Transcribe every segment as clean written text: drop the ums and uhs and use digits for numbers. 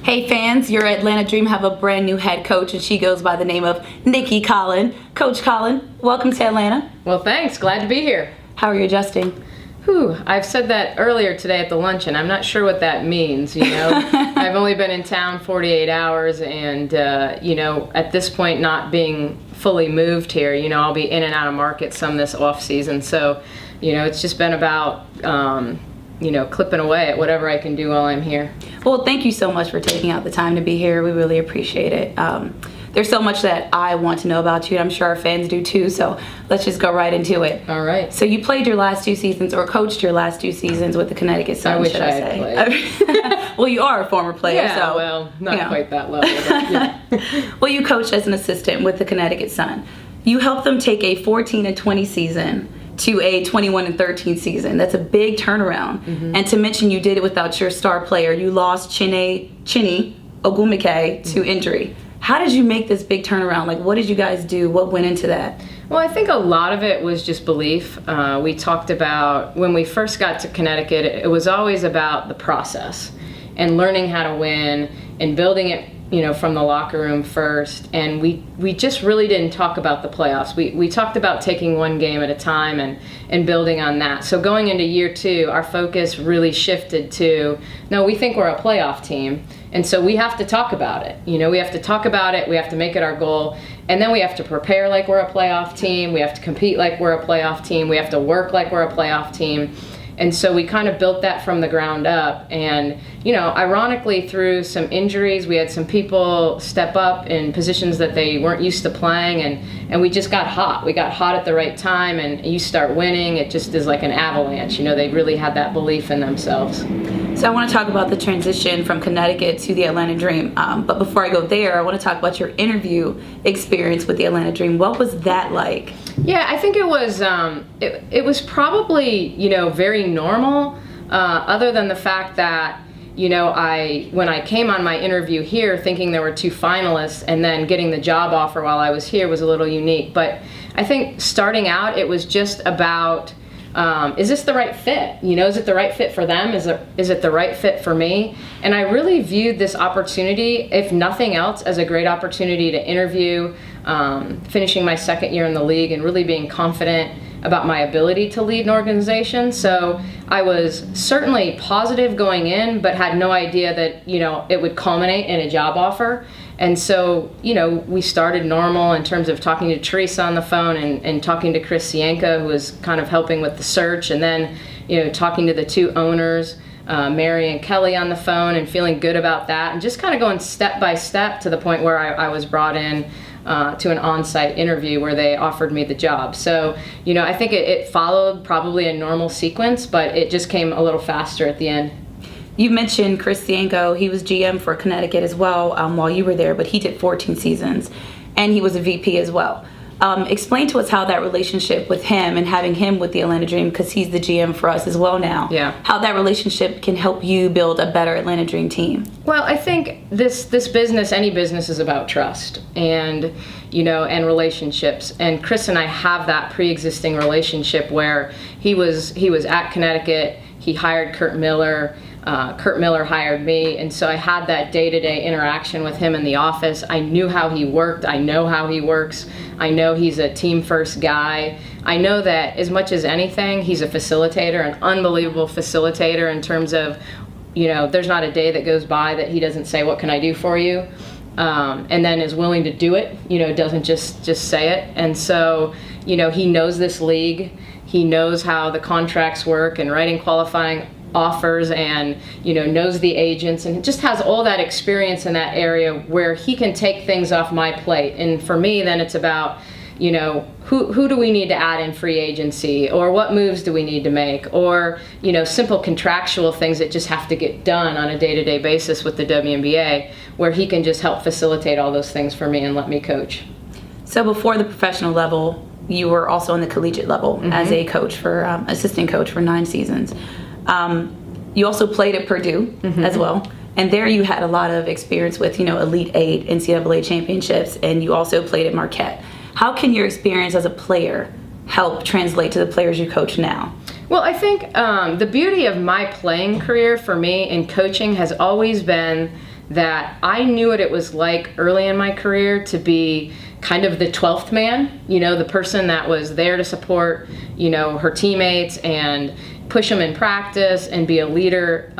Hey fans, your Atlanta Dream have a brand new head coach and she goes by the name of Nicki Collen. Coach Collen, welcome to Atlanta. Well, thanks. Glad to be here. How are you adjusting? I've said that earlier today at the luncheon. I'm not sure what that means, I've only been in town 48 hours and, at this point not being fully moved here, I'll be in and out of market some this off season. So, it's just been about, clipping away at whatever I can do while I'm here. Well, thank you so much for taking out the time to be here. We really appreciate it. There's so much that I want to know about you. I'm sure our fans do too. So let's just go right into it. All right. So you played your last 2 seasons or coached your last 2 seasons with the Connecticut Sun, I wish I had played. Well, you are a former player. Yeah, so, well, not quite that level. But yeah. Well, you coached as an assistant with the Connecticut Sun. You helped them take a 14-20 season to a 21-13 season. That's a big turnaround. Mm-hmm. And to mention you did it without your star player. You lost Chinny Ogumike to injury. How did you make this big turnaround? Like, what did you guys do? What went into that? Well, I think a lot of it was just belief. We talked about when we first got to Connecticut, it was always about the process and learning how to win and building it, from the locker room first. And we just really didn't talk about the playoffs. We talked about taking one game at a time and building on that. So going into year 2, our focus really shifted to, no, we think we're a playoff team. And so we have to talk about it. We have to talk about it. We have to make it our goal. And then we have to prepare like we're a playoff team. We have to compete like we're a playoff team. We have to work like we're a playoff team. And so we kind of built that from the ground up. And, ironically, through some injuries, we had some people step up in positions that they weren't used to playing. And we just got hot. We got hot at the right time. And you start winning, it just is like an avalanche. They really had that belief in themselves. So I want to talk about the transition from Connecticut to the Atlanta Dream. But before I go there, I want to talk about your interview experience with the Atlanta Dream. What was that like? Yeah, I think it was it was probably, very normal, other than the fact that, when I came on my interview here thinking there were 2 finalists and then getting the job offer while I was here was a little unique. But I think starting out, it was just about, is this the right fit? Is it the right fit for them? Is it the right fit for me? And I really viewed this opportunity, if nothing else, as a great opportunity to interview, finishing my 2nd year in the league and really being confident about my ability to lead an organization. So I was certainly positive going in, but had no idea that, it would culminate in a job offer. And so, we started normal in terms of talking to Teresa on the phone and talking to Chris Sienka, who was kind of helping with the search, and then, talking to the 2 owners, Mary and Kelly, on the phone, and feeling good about that, and just kind of going step by step to the point where I was brought in to an on-site interview where they offered me the job. So, I think it followed probably a normal sequence, but it just came a little faster at the end. You mentioned Chris Sienko. He was GM for Connecticut as well while you were there, but he did 14 seasons, and he was a VP as well. Explain to us how that relationship with him and having him with the Atlanta Dream, because he's the GM for us as well now, how that relationship can help you build a better Atlanta Dream team. Well, I think this business, any business, is about trust and, and relationships. And Chris and I have that pre-existing relationship where he was at Connecticut, he hired Kurt Miller, Kurt Miller hired me, and so I had that day-to-day interaction with him in the office. I knew how he worked. I know how he works. I know he's a team-first guy. I know that as much as anything, he's a facilitator, an unbelievable facilitator in terms of, there's not a day that goes by that he doesn't say, "What can I do for you?" And then is willing to do it, doesn't just say it. And so, he knows this league. He knows how the contracts work and writing qualifying offers and knows the agents and just has all that experience in that area where he can take things off my plate. And for me, then it's about who do we need to add in free agency, or what moves do we need to make, or simple contractual things that just have to get done on a day-to-day basis with the WNBA, where he can just help facilitate all those things for me and let me coach. So before the professional level, you were also on the collegiate level as a coach for assistant coach for 9 seasons. You also played at Purdue as well, and there you had a lot of experience with Elite 8 NCAA championships, and you also played at Marquette. How can your experience as a player help translate to the players you coach now? Well, I think the beauty of my playing career for me in coaching has always been that I knew what it was like early in my career to be kind of the 12th man, the person that was there to support, her teammates and push them in practice and be a leader,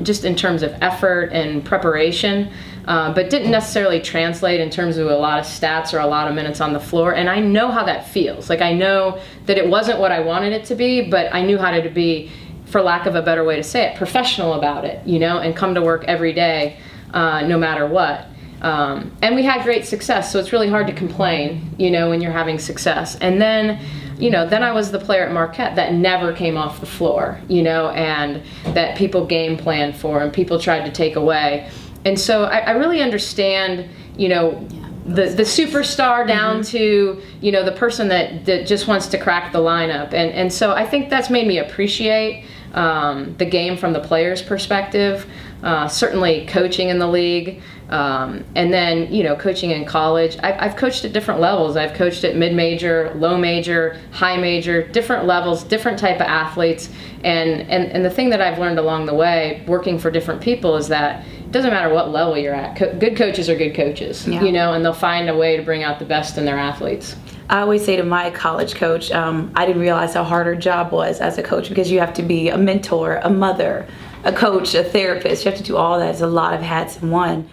just in terms of effort and preparation, but didn't necessarily translate in terms of a lot of stats or a lot of minutes on the floor. And I know how that feels. Like, I know that it wasn't what I wanted it to be, but I knew how to be, for lack of a better way to say it, professional about it, and come to work every day, no matter what. And we had great success, so it's really hard to complain, when you're having success. And then, then I was the player at Marquette that never came off the floor, and that people game planned for and people tried to take away. And so I really understand, the superstar down to, the person that just wants to crack the lineup. And so I think that's made me appreciate the game from the player's perspective, certainly coaching in the league, and then, coaching in college. I've coached at different levels. I've coached at mid-major, low major, high major, different levels, different type of athletes. And the thing that I've learned along the way, working for different people, is that it doesn't matter what level you're at. Good coaches are good coaches, and they'll find a way to bring out the best in their athletes. I always say to my college coach, I didn't realize how hard her job was as a coach, because you have to be a mentor, a mother, a coach, a therapist. You have to do all that. It's a lot of hats in one.